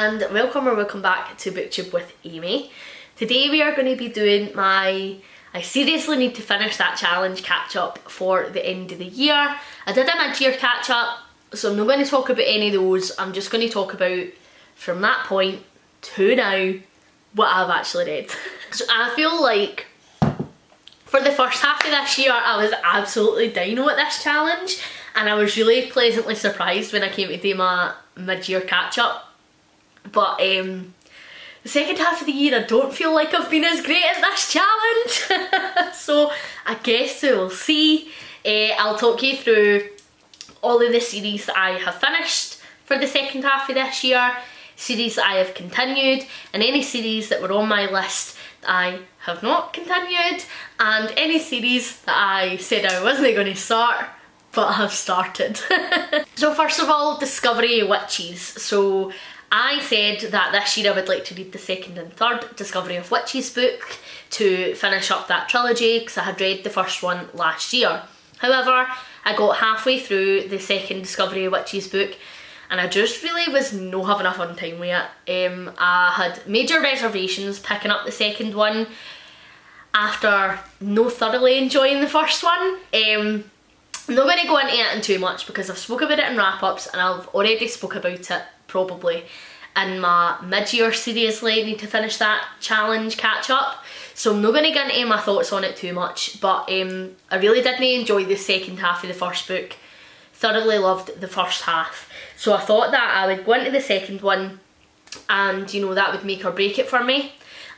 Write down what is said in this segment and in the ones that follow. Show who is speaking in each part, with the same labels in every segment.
Speaker 1: and welcome back to BookTube with Amy. Today we are going to be doing my I seriously need to finish that challenge catch up for the end of the year. I did a mid-year catch up, so I'm not going to talk about any of those. I'm just going to talk about from that point to now what I've actually read. So I feel like for the first half of this year I was absolutely dino at this challenge, and I was really pleasantly surprised when I came to do my mid-year catch up. But the second half of the year I don't feel like I've been as great at this challenge. So I guess we will see. I'll talk you through all of the series that I have finished for the second half of this year, series that I have continued, and any series that were on my list that I have not continued, and any series that I said I wasn't going to start but have started. So first of all, Discovery Witches. So I said that this year I would like to read the second and third Discovery of Witches book to finish up that trilogy, because I had read the first one last year. However, I got halfway through the second Discovery of Witches book and I just really was not having a fun time with it. I had major reservations picking up the second one after not thoroughly enjoying the first one. I'm not going to go into it in too much because I've spoke about it in wrap-ups, and I've already spoke about it probably in my mid-year seriously need to finish that challenge catch up, so I'm not going to get into my thoughts on it too much. But I really didn't enjoy the second half of the first book, thoroughly loved the first half, so I thought that I would go into the second one and, you know, that would make or break it for me,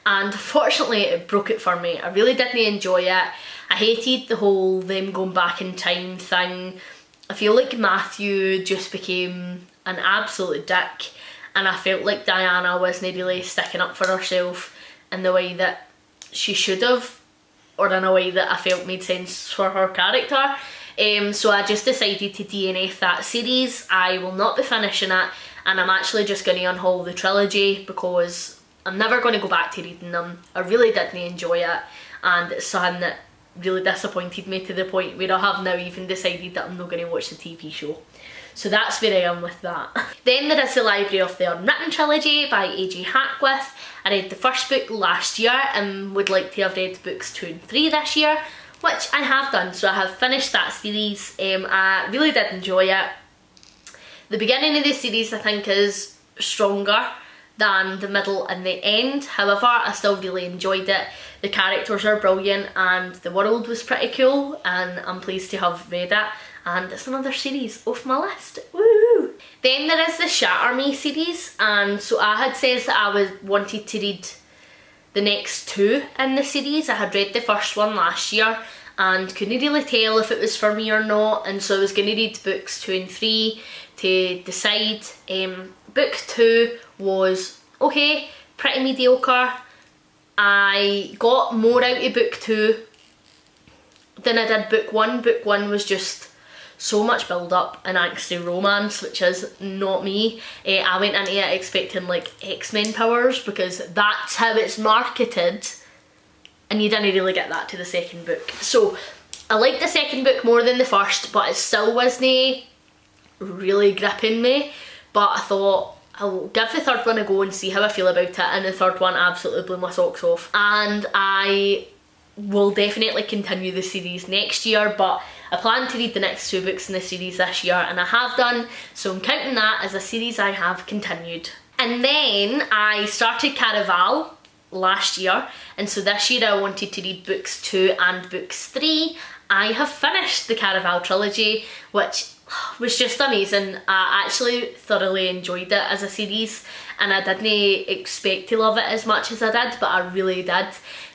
Speaker 1: and unfortunately it broke it for me. I really didn't enjoy it. I hated the whole them going back in time thing. I feel like Matthew just became an absolute dick, and I felt like Diana wasn't really sticking up for herself in the way that she should have, or in a way that I felt made sense for her character. So I just decided to DNF that series. I will not be finishing it, and I'm actually just going to unhaul the trilogy because I'm never going to go back to reading them. I really didn't enjoy it, and it's something that really disappointed me to the point where I have now even decided that I'm not going to watch the TV show. So that's where I am with that. Then there is the Library of the Unwritten trilogy by A.J. Hackworth. I read the first book last year and would like to have read books 2 and 3 this year, which I have done, so I have finished that series. I really did enjoy it. The beginning of the series I think is stronger than the middle and the end. However, I still really enjoyed it. The characters are brilliant and the world was pretty cool, and I'm pleased to have read it, and it's another series off my list. Woo! Then there is the Shatter Me series, and so I had said that I wanted to read the next 2 in the series. I had read the first one last year and couldn't really tell if it was for me or not, and so I was going to read books 2 and 3 to decide. Book 2 was okay, pretty mediocre. I got more out of book 2 than I did book 1. Book 1 was just so much build up and angsty romance, which is not me. I went into it expecting like X-Men powers because that's how it's marketed, and you didn't really get that to the second book. So I liked the second book more than the first, but it still wasn't really gripping me. But I thought I'll give the third one a go and see how I feel about it, and the third one absolutely blew my socks off. And I will definitely continue the series next year, but I plan to read the next 2 books in the series this year, and I have done, so I'm counting that as a series I have continued. And then I started Caraval last year, and so this year I wanted to read books 2 and books 3. I have finished the Caraval trilogy, which was just amazing. I actually thoroughly enjoyed it as a series, and I didn't expect to love it as much as I did, but I really did.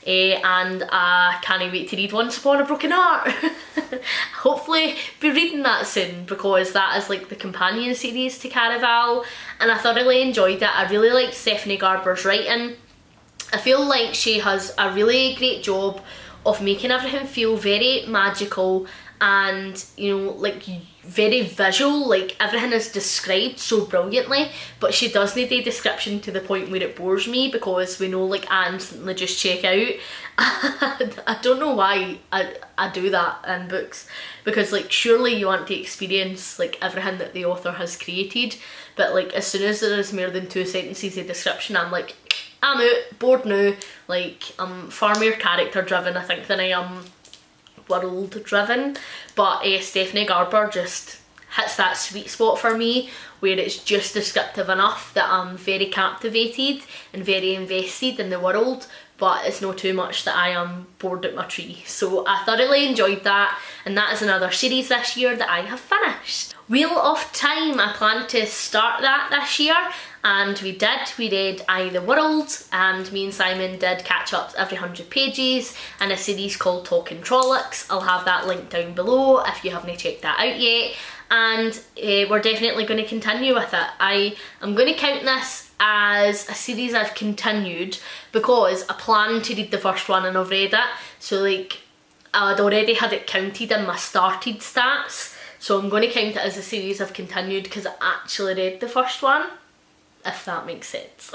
Speaker 1: And I can't wait to read Once Upon a Broken Heart. Hopefully be reading that soon, because that is like the companion series to Caraval, and I thoroughly enjoyed it. I really liked Stephanie Garber's writing. I feel like she has a really great job of making everything feel very magical and you know, like very visual, like everything is described so brilliantly, but she does need a description to the point where it bores me, because we know like I instantly just check out. I don't know why I do that in books, because like surely you want to experience like everything that the author has created, but like as soon as there is more than 2 sentences of description, I'm like, I'm out, bored now. Like I'm far more character driven, I think, than I am world driven. But Stephanie Garber just hits that sweet spot for me, where it's just descriptive enough that I'm very captivated and very invested in the world, but it's not too much that I am bored at my tree. So I thoroughly enjoyed that, and that is another series this year that I have finished. Wheel of Time, I plan to start that this year, and we did. We read I the World, and me and Simon did catch ups every 100 pages in a series called Talking Trollocs. I'll have that linked down below if you haven't checked that out yet. And we're definitely going to continue with it. I am going to count this as a series I've continued, because I planned to read the first one and I've read it, so like I'd already had it counted in my started stats, so I'm going to count it as a series I've continued because I actually read the first one, if that makes sense.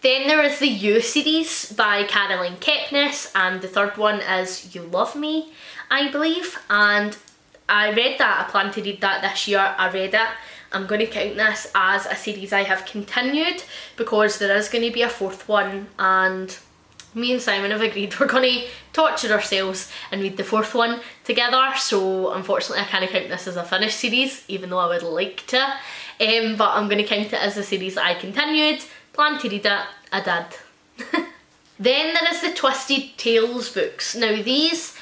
Speaker 1: Then there is the You series by Caroline Kepnes, and the third one is You Love Me, I believe, and I read that. I plan to read that this year. I read it. I'm going to count this as a series I have continued, because there is going to be a fourth one, and me and Simon have agreed we're going to torture ourselves and read the fourth one together. So unfortunately I can't count this as a finished series, even though I would like to. But I'm going to count it as a series that I continued. Plan to read it. I did. Then there is the Twisted Tales books. Now these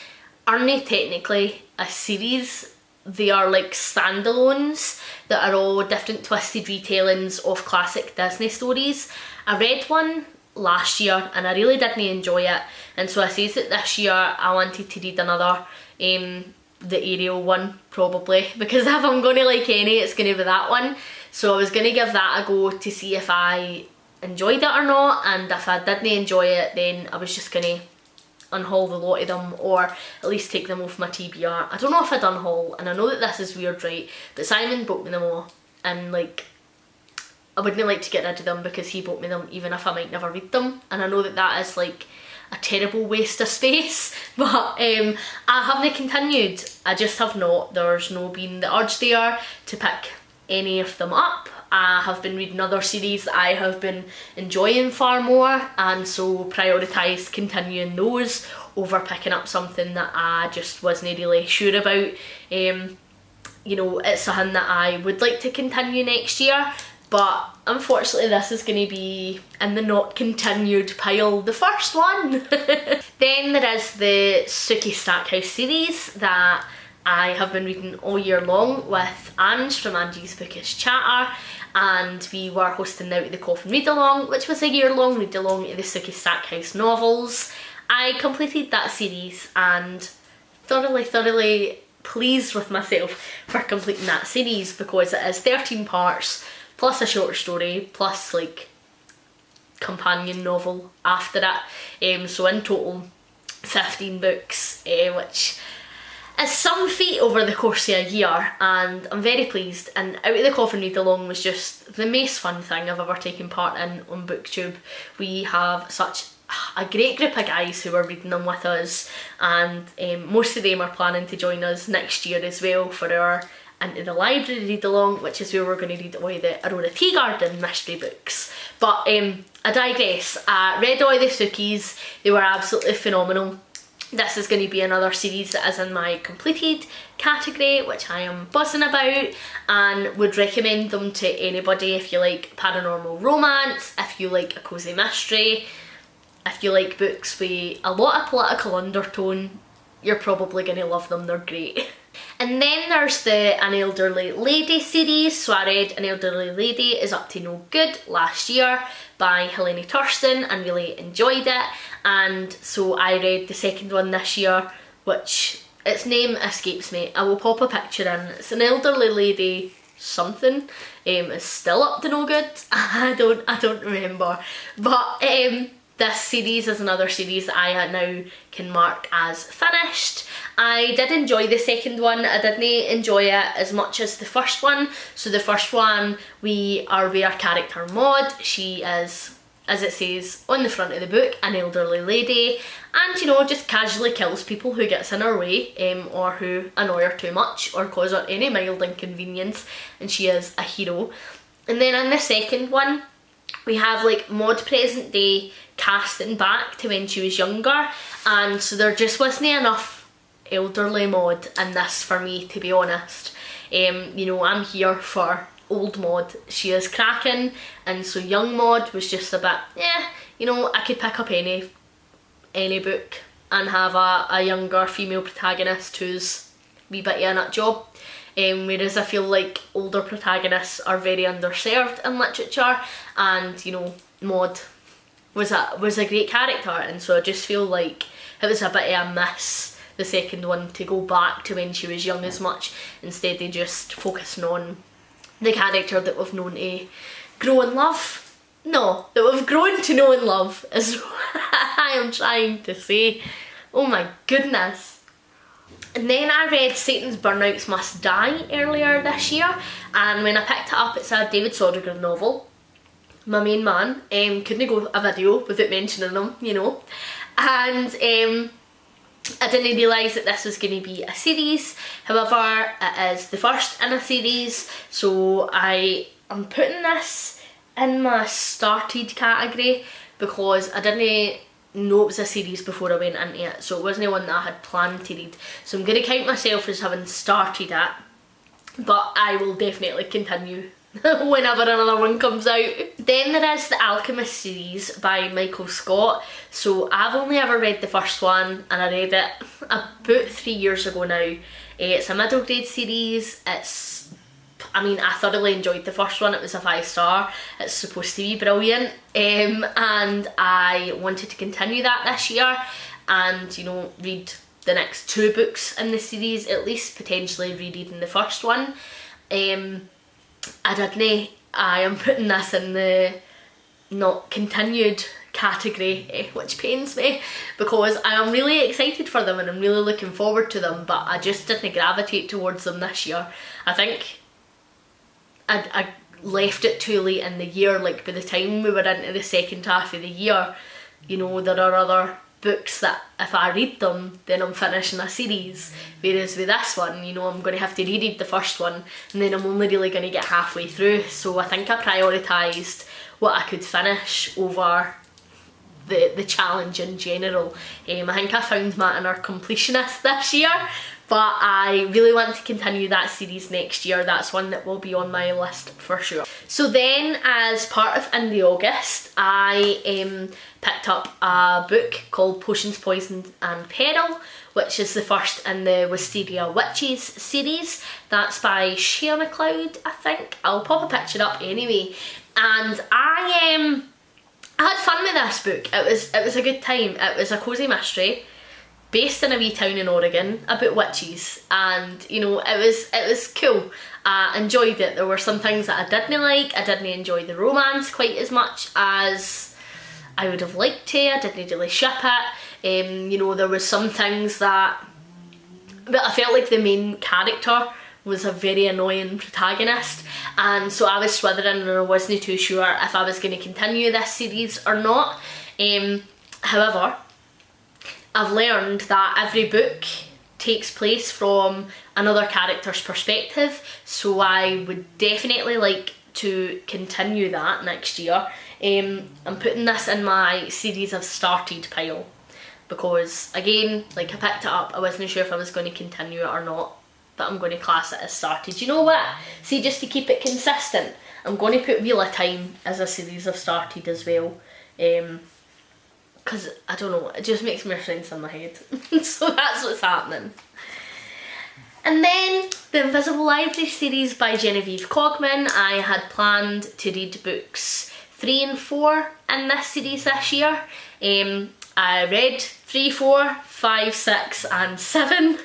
Speaker 1: aren't technically a series, they are like standalones that are all different twisted retellings of classic Disney stories. I read one last year and I really didn't enjoy it, and so I says that this year I wanted to read another, the Ariel one probably, because if I'm going to like any, it's going to be that one. So I was going to give that a go to see if I enjoyed it or not, and if I didn't enjoy it, then I was just going to unhaul the lot of them, or at least take them off my TBR. I don't know if I'd unhaul, and I know that this is weird, right, but Simon bought me them all, and like I wouldn't like to get rid of them because he bought me them even if I might never read them, and I know that that is like a terrible waste of space, but I haven't continued. I just have not. There's no been the urge there to pick any of them up. I have been reading other series that I have been enjoying far more, and so prioritised continuing those over picking up something that I just wasn't really sure about. You know, it's something that I would like to continue next year, but unfortunately this is going to be in the not continued pile, the first one. Then there is the Suki Stackhouse series that I have been reading all year long with Ange from Angie's Bookish Chatter, and we were hosting Now to the Coffin Read Along, which was a year-long read along to the Suki Stackhouse novels. I completed that series and thoroughly pleased with myself for completing that series, because it is 13 parts plus a short story plus like companion novel after it. So in total 15 books, which is some feat over the course of a year, and I'm very pleased. And Out of the Coffin Read Along was just the most fun thing I've ever taken part in on BookTube. We have such a great group of guys who are reading them with us, and most of them are planning to join us next year as well for our Into the Library read along, which is where we're going to read all the Aurora Teagarden mystery books. But I digress. I read all the Sukis, they were absolutely phenomenal. This is going to be another series that is in my completed category, which I am buzzing about, and would recommend them to anybody if you like paranormal romance, if you like a cosy mystery, if you like books with a lot of political undertone. You're probably going to love them, they're great. And then there's the An Elderly Lady series. So I read An Elderly Lady is Up to No Good last year by Helene Thurston and really enjoyed it. And so I read the second one this year, which its name escapes me. I will pop a picture in. It's An Elderly Lady something. It's still up to no good. I don't remember. But this series is another series that I now can mark as finished. I did enjoy the second one. I didn't enjoy it as much as the first one. So the first one, we are with our character Maud. She is, as it says on the front of the book, an elderly lady, and you know, just casually kills people who gets in her way, or who annoy her too much or cause her any mild inconvenience, and she is a hero. And then in the second one, we have like Maud present day casting back to when she was younger, and so there just wasn't enough elderly Maud in this for me, to be honest. You know, I'm here for old Maud. She is cracking, and so young Maud was just a bit, yeah, you know, I could pick up any book and have a younger female protagonist who's a wee bit of a nut job. Whereas I feel like older protagonists are very underserved in literature, and you know, Maud was a great character, and so I just feel like it was a bit of a miss, the second one, to go back to when she was young as much, instead of just focusing on the character that we've known to grow and love. No, that we've grown to know and love is what I am trying to say. Oh my goodness. And then I read Satan's Burnouts Must Die earlier this year, and when I picked it up, it's a David Sodergren novel. My main man, couldn't go a video without mentioning him, you know. And I didn't realise that this was going to be a series. However, it is the first in a series, so I am putting this in my started category because I didn't know it was a series before I went into it, so it wasn't one that I had planned to read. So I'm going to count myself as having started it, but I will definitely continue whenever another one comes out. Then there is the Alchemist series by Michael Scott. So I've only ever read the first one, and I read it about 3 years ago now. It's a middle grade series. I mean, I thoroughly enjoyed the first one. It was a 5-star. It's supposed to be brilliant, and I wanted to continue that this year and, you know, read the next 2 books in the series, at least potentially rereading the first one. I didn't. I am putting this in the not continued category, which pains me because I am really excited for them and I'm really looking forward to them, but I just didn't gravitate towards them this year. I think I left it too late in the year. Like, by the time we were into the second half of the year, you know, there are other books that if I read them, then I'm finishing a series. Whereas with this one, you know, I'm going to have to reread the first one, and then I'm only really going to get halfway through. So I think I prioritised what I could finish over the challenge in general. I think I found my inner completionist this year, but I really want to continue that series next year. That's one that will be on my list for sure. So then, as part of In the August, I picked up a book called Potions, Poison and Peril, which is the first in the Wisteria Witches series. That's by Shea MacLeod, I think. I'll pop a picture up anyway. And I had fun with this book. It was a good time. It was a cosy mystery based in a wee town in Oregon about witches, and you know, it was cool. I enjoyed it. There were some things that I didn't like. I didn't enjoy the romance quite as much as I would have liked to. I didn't really ship it. You know, there was some things but I felt like the main character was a very annoying protagonist, and so I was swithering and I wasn't too sure if I was going to continue this series or not. However, I've learned that every book takes place from another character's perspective, so I would definitely like to continue that next year. I'm putting this in my series I've started pile because, again, like, I picked it up, I wasn't sure if I was going to continue it or not, but I'm going to class it as started. You know what? See, just to keep it consistent, I'm going to put Wheel of Time as a series I've started as well. Because, I don't know, it just makes more sense in my head. So that's what's happening. And then the Invisible Library series by Genevieve Cogman. I had planned to read books 3 and 4 in this series this year. I read 3, 4, 5, 6 and 7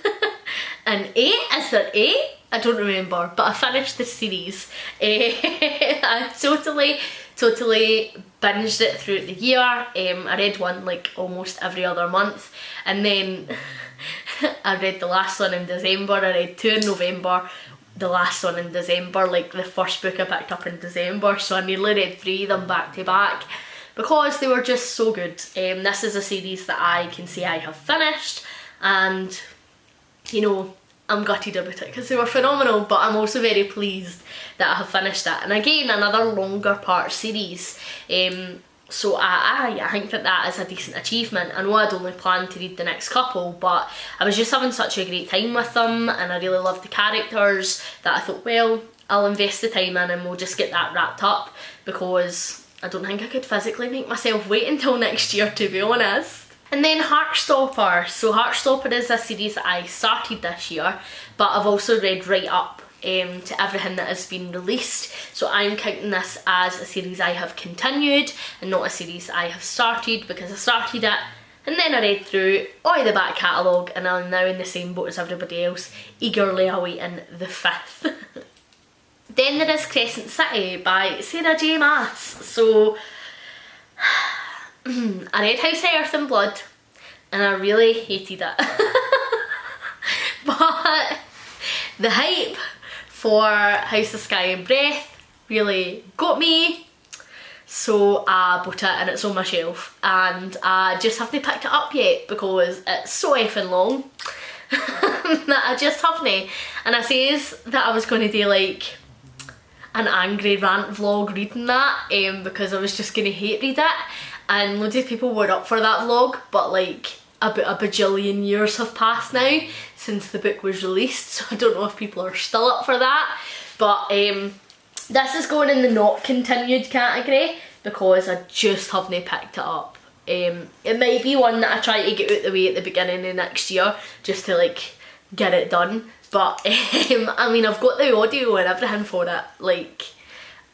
Speaker 1: and 8. Is there 8? I don't remember, but I finished the series. I totally totally binged it throughout the year. I read one like almost every other month, and then I read the last one in December, I read 2 in November, the last one in December, like the first book I picked up in December, so I nearly read 3 of them back to back because they were just so good. This is a series that I can say I have finished, and you know, I'm gutted about it because they were phenomenal, but I'm also very pleased that I have finished it. And again, another longer part series, so I think that is a decent achievement. I know I'd only planned to read the next couple, but I was just having such a great time with them, and I really loved the characters that I thought, well, I'll invest the time in and we'll just get that wrapped up, because I don't think I could physically make myself wait until next year, to be honest. And then Heartstopper. So Heartstopper is a series that I started this year, but I've also read right up to everything that has been released. So I'm counting this as a series I have continued and not a series I have started, because I started it and then I read through all the back catalogue, and I'm now in the same boat as everybody else, eagerly awaiting the 5th. Then there is Crescent City by Sarah J Maas. So I read House of Earth and Blood and I really hated it. But the hype for House of Sky and Breath really got me, so I bought it and it's on my shelf, and I just haven't picked it up yet because it's so effing long that I just haven't. And I says that I was going to do like an angry rant vlog reading that, because I was just going to hate read it, and loads of people were up for that vlog, but like about a bajillion years have passed now since the book was released, so I don't know if people are still up for that. But this is going in the not continued category because I just haven't picked it up. It might be one that I try to get out the way at the beginning of next year just to like get it done, but I mean, I've got the audio and everything for it, like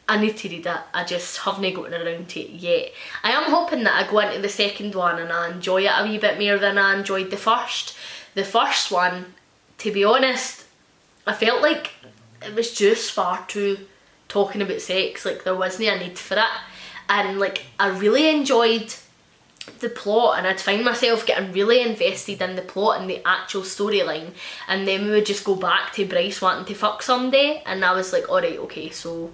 Speaker 1: I need to read it, I just haven't gotten around to it yet. I am hoping that I go into the second one and I enjoy it a wee bit more than I enjoyed the first. The first one, to be honest, I felt like it was just far too talking about sex, like there wasn't a need for it. And like I really enjoyed the plot, and I'd find myself getting really invested in the plot and the actual storyline, and then we would just go back to Bryce wanting to fuck someday, and I was like, alright, okay, so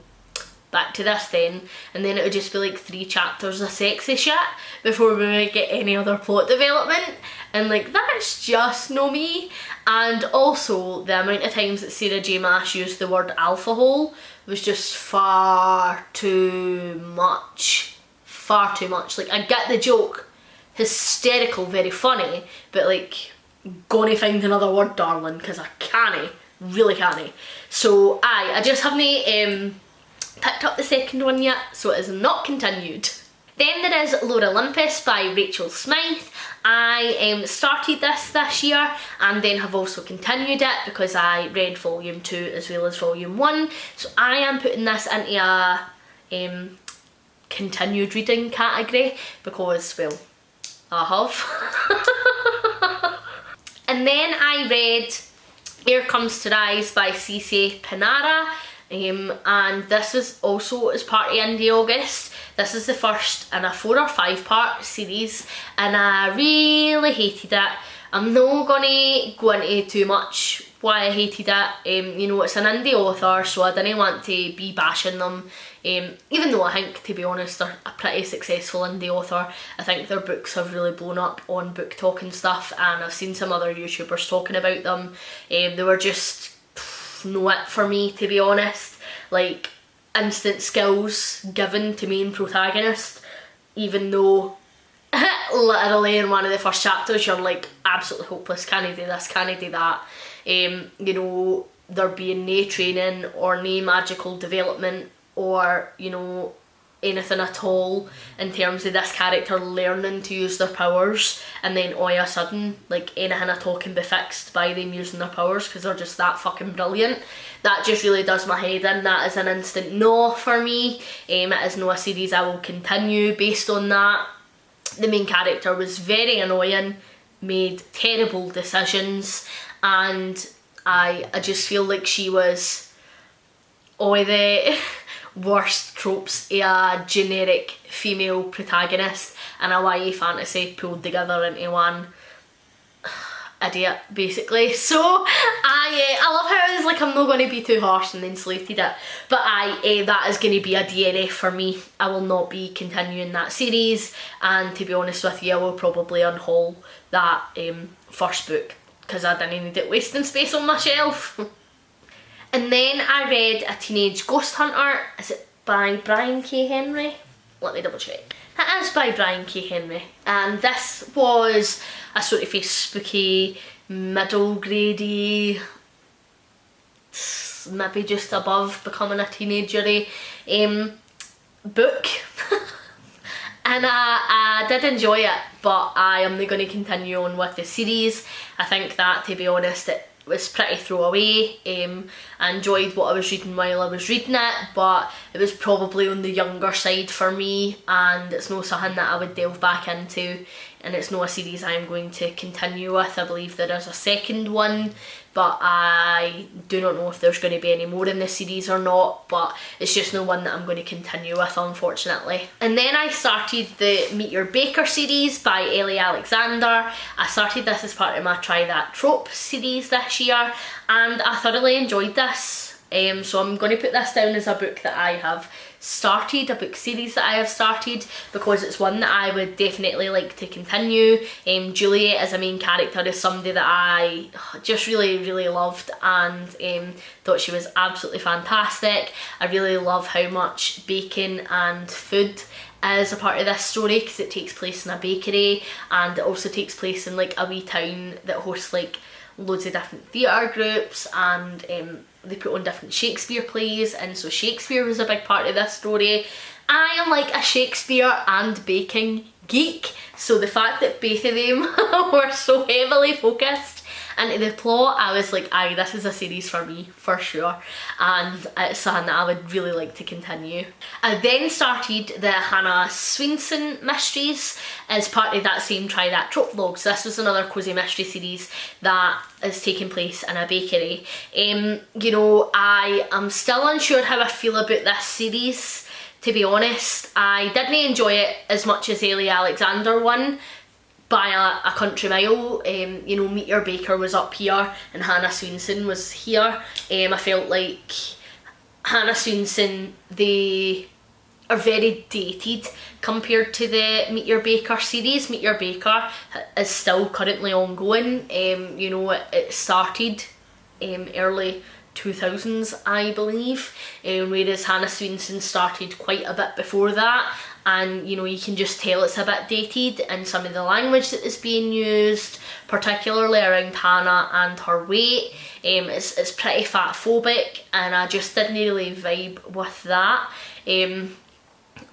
Speaker 1: back to this then, and then it would just be like 3 chapters of sexy shit before we would get any other plot development, and like that's just no me. And also the amount of times that Sarah J Maas used the word alpha hole was just far too much. Like I get the joke, hysterical, very funny, but like gonna find another word, darling, because I can't, really can't. So I just haven't picked up the second one yet, so it is not continued. Then there is Lord Olympus by Rachel Smythe. I started this year and then have also continued it because I read volume 2 as well as volume 1. So I am putting this into a continued reading category because, well, I have. And then I read Air Comes to Rise by Cece Panara. And this was also as part of Indie August. This is the first in a 4 or 5 part series, and I really hated it. I'm not gonna go into too much why I hated it. You know, it's an indie author, so I didn't want to be bashing them. Even though I think, to be honest, they're a pretty successful indie author. I think their books have really blown up on BookTok and stuff, and I've seen some other YouTubers talking about them. They were just no it for me, to be honest. Like instant skills given to main protagonist, even though literally in one of the first chapters you're like absolutely hopeless, can I do this, can I do that. You know, there being no training or no magical development or, you know, anything at all in terms of this character learning to use their powers, and then all of a sudden like anything at all can be fixed by them using their powers because they're just that fucking brilliant. That just really does my head in. That is an instant no for me. It is not a series I will continue based on that. The main character was very annoying, made terrible decisions, and I just feel like she was all worst tropes of a generic female protagonist in a YA fantasy pulled together into one idiot, basically. So I love how it's like, I'm not going to be too harsh and then slated it, but that is going to be a DNF for me. I will not be continuing that series, and to be honest with you, I will probably unhaul that first book because I didn't need it wasting space on my shelf. And then I read A Teenage Ghost Hunter. Is it by Brian K. Henry? Let me double check. It is by Brian K. Henry, and this was a sort of a spooky, middle gradey, maybe just above becoming a teenager-y book. And I did enjoy it, but I am not going to continue on with the series. I think that, to be honest, it was pretty throwaway. I enjoyed what I was reading while I was reading it, but it was probably on the younger side for me, and it's not something that I would delve back into, and it's not a series I'm going to continue with. I believe there is a second one, but I do not know if there's going to be any more in this series or not, but it's just no one that I'm going to continue with, unfortunately. And then I started the Meet Your Baker series by Ellie Alexander. I started this as part of my Try That Trope series this year, and I thoroughly enjoyed this. So I'm going to put this down as a book that I have started, a book series that I have started, because it's one that I would definitely like to continue. Juliet as a main character is somebody that I just really loved, and thought she was absolutely fantastic. I really love how much baking and food is a part of this story, because it takes place in a bakery, and it also takes place in like a wee town that hosts like loads of different theatre groups, and they put on different Shakespeare plays, and so Shakespeare was a big part of this story. I am like a Shakespeare and baking geek, so the fact that both of them were so heavily focused into the plot, I was like, aye, this is a series for me, for sure, and it's something that I would really like to continue. I then started the Hannah Swainson mysteries as part of that same Try That Trope vlog. So this was another cosy mystery series that is taking place in a bakery. You know, I am still unsure how I feel about this series, to be honest. I didn't enjoy it as much as Ellie Alexander one by a country mile. You know, Meet Your Baker was up here and Hannah Swainson was here. I felt like Hannah Swainson, they are very dated compared to the Meet Your Baker series. Meet Your Baker is still currently ongoing. You know, it started early 2000s, I believe, whereas Hannah Swainson started quite a bit before that, and you know, you can just tell it's a bit dated in some of the language that is being used, particularly around Hannah and her weight. It's pretty fat phobic, and I just didn't really vibe with that. I'm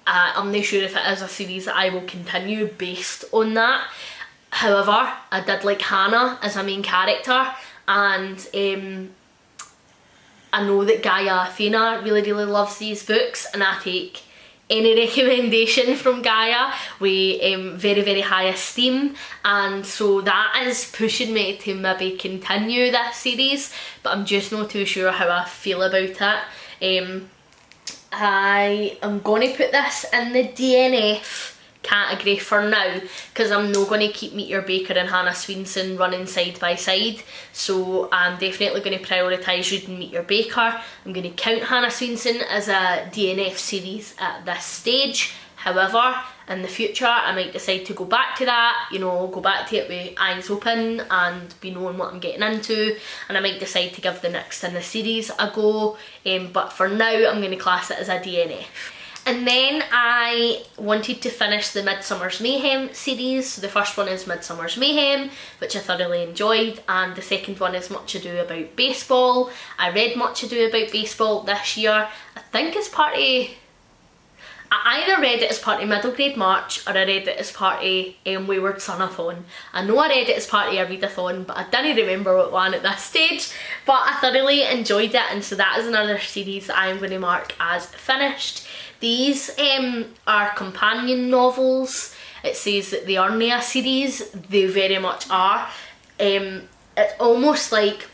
Speaker 1: not sure if it is a series that I will continue based on that. However, I did like Hannah as a main character, and I know that Gaia Athena really loves these books, and I take any recommendation from Gaia with very high esteem, and so that is pushing me to maybe continue this series, but I'm just not too sure how I feel about it. I am going to put this in the DNF category for now, because I'm not going to keep Meet Your Baker and Hannah Swainson running side by side, so I'm definitely going to prioritise reading Meet Your Baker. I'm going to count Hannah Swainson as a DNF series at this stage. However, in the future I might decide to go back to that, you know, go back to it with eyes open and be knowing what I'm getting into, and I might decide to give the next in the series a go, but for now I'm going to class it as a DNF. And then I wanted to finish the Midsummer's Mayhem series. So the first one is Midsummer's Mayhem, which I thoroughly enjoyed, and the second one is Much Ado About Baseball. I read Much Ado About Baseball this year. I think it's part of... I either read it as part of Middle Grade March, or I read it as part of Wayward Son-a-thon. I know I read it as part of a readathon, but I didn't remember what one at this stage. But I thoroughly enjoyed it, and so that is another series that I'm going to mark as finished. These are companion novels. It says that they are not a series. They very much are. It's almost like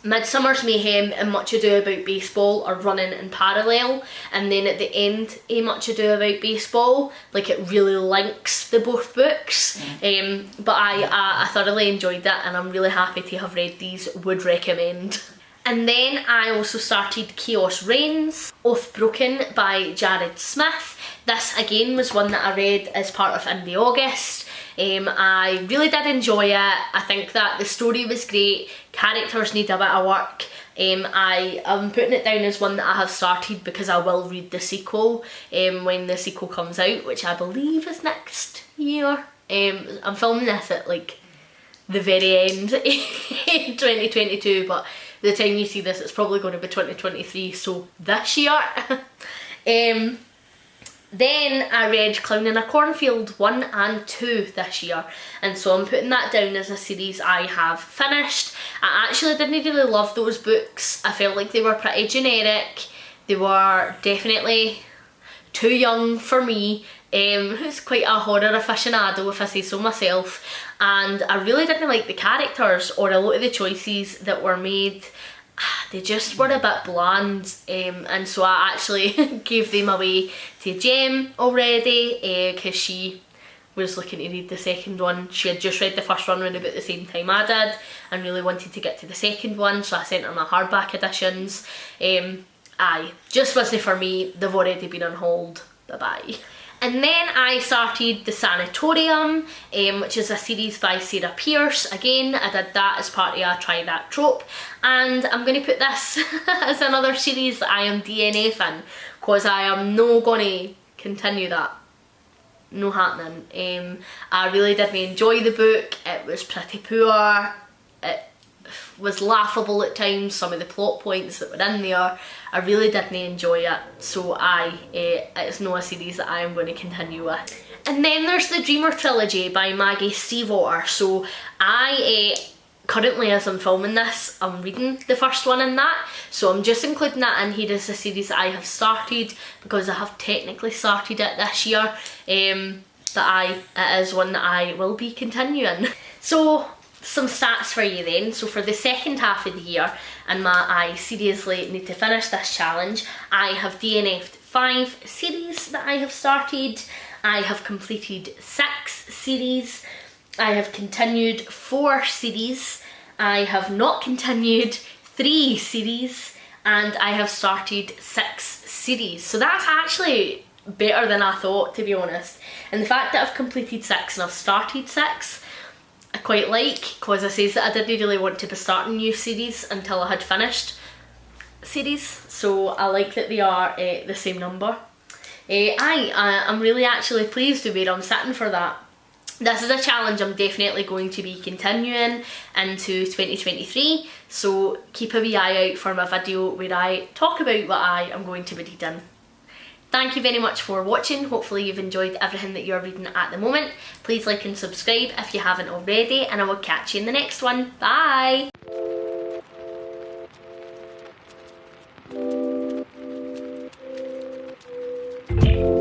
Speaker 1: Midsummer's Mayhem and Much Ado About Baseball are running in parallel, and then at the end of Much Ado About Baseball, like, it really links the both books. But I thoroughly enjoyed it, and I'm really happy to have read these. Would recommend. And then I also started Chaos Reigns, Oath Broken by Jared Smith. This again was one that I read as part of In the August. I really did enjoy it. I think that the story was great, characters need a bit of work. I am putting it down as one that I have started because I will read the sequel when the sequel comes out, which I believe is next year. I'm filming this at like the very end in 2022, but the time you see this it's probably going to be 2023, so this year. Then I read Clown in a Cornfield 1 and 2 this year, and so I'm putting that down as a series I have finished. I actually didn't really love those books. I felt like they were pretty generic. They were definitely too young for me, who's quite a horror aficionado if I say so myself, and I really didn't like the characters or a lot of the choices that were made. They just were a bit bland, and so I actually gave them away to Jem already because she was looking to read the second one. She had just read the first one around about the same time I did and really wanted to get to the second one, so I sent her my hardback editions. Just wasn't for me. They've already been on hold. Bye bye. And then I started The Sanatorium, which is a series by Sarah Pierce. Again, I did that as part of a Try That Trope, and I'm going to put this as another series that I am DNFing because I am not going to continue that. No happening. I really didn't enjoy the book. It was pretty poor. It was laughable at times, some of the plot points that were in there. I really didn't enjoy it, so it's not a series that I am going to continue with. And then there's the Dreamer trilogy by Maggie Stiefvater. So I currently, as I'm filming this, I'm reading the first one in that, so I'm just including that in here as a series that I have started because I have technically started it this year. It is one that I will be continuing. So some stats for you then. So for the second half of the year, and I seriously need to finish this challenge, I have DNF'd 5 series that I have started. I have completed 6 series. I have continued 4 series. I have not continued 3 series, and I have started 6 series. So that's actually better than I thought, to be honest. And the fact that I've completed 6 and I've started 6, I quite like, because I says that I didn't really want to be starting new series until I had finished series, so I like that they are the same number. I'm really actually pleased with where I'm sitting for that. This is a challenge I'm definitely going to be continuing into 2023, so keep a wee eye out for my video where I talk about what I am going to be reading. Thank you very much for watching. Hopefully you've enjoyed everything that you're reading at the moment. Please like and subscribe if you haven't already, and I will catch you in the next one. Bye! Okay.